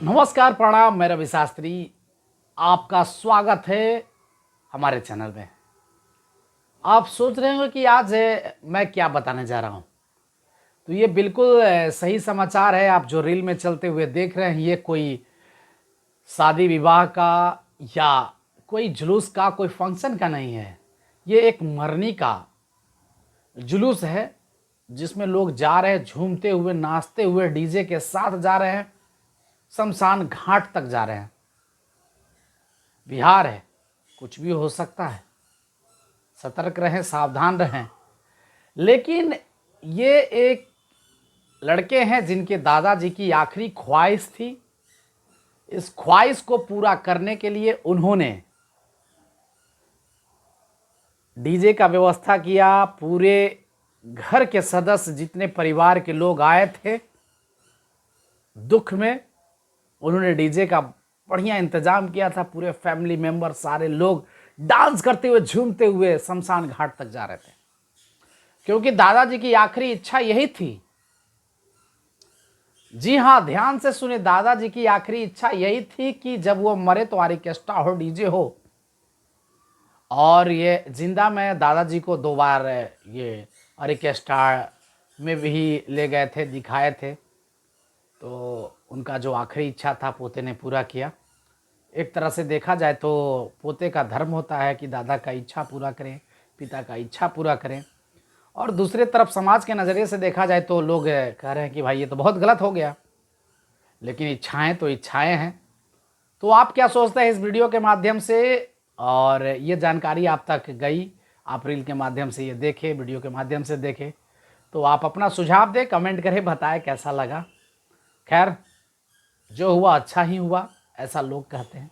नमस्कार, प्रणाम। मैं रवि शास्त्री, आपका स्वागत है हमारे चैनल में। आप सोच रहे होंगे कि आज मैं क्या बताने जा रहा हूं। तो ये बिल्कुल सही समाचार है। आप जो रील में चलते हुए देख रहे हैं, ये कोई शादी विवाह का या कोई जुलूस का, कोई फंक्शन का नहीं है। ये एक मरनी का जुलूस है, जिसमें लोग जा रहे हैं झूमते हुए, नाचते हुए, डीजे के साथ जा रहे हैं, शमशान घाट तक जा रहे हैं। बिहार है, कुछ भी हो सकता है, सतर्क रहें, सावधान रहें। लेकिन ये एक लड़के हैं जिनके दादाजी की आखिरी ख्वाहिश थी। इस ख्वाहिश को पूरा करने के लिए उन्होंने डीजे का व्यवस्था किया। पूरे घर के सदस्य, जितने परिवार के लोग आए थे दुख में, उन्होंने डीजे का बढ़िया इंतजाम किया था। पूरे फैमिली मेंबर, सारे लोग डांस करते हुए, झूमते हुए शमशान घाट तक जा रहे थे, क्योंकि दादाजी की आखिरी इच्छा यही थी। जी हां, ध्यान से सुने, दादाजी की आखिरी इच्छा यही थी कि जब वो मरे तो ऑर्केस्ट्रा हो, डीजे हो। और ये जिंदा में दादाजी को 2 बार ये ऑर्केस्ट्रा में भी ले गए थे, दिखाए थे। तो उनका जो आखिरी इच्छा था, पोते ने पूरा किया। एक तरह से देखा जाए तो पोते का धर्म होता है कि दादा का इच्छा पूरा करें, पिता का इच्छा पूरा करें। और दूसरी तरफ समाज के नज़रिए से देखा जाए तो लोग कह रहे हैं कि भाई ये तो बहुत गलत हो गया, लेकिन इच्छाएं तो इच्छाएं हैं। तो आप क्या सोचते हैं इस वीडियो के माध्यम से? और ये जानकारी आप तक गई, आप रील के माध्यम से ये देखे, वीडियो के माध्यम से देखे, तो आप अपना सुझाव दें, कमेंट करें, बताएं कैसा लगा। खैर, जो हुआ अच्छा ही हुआ, ऐसा लोग कहते हैं।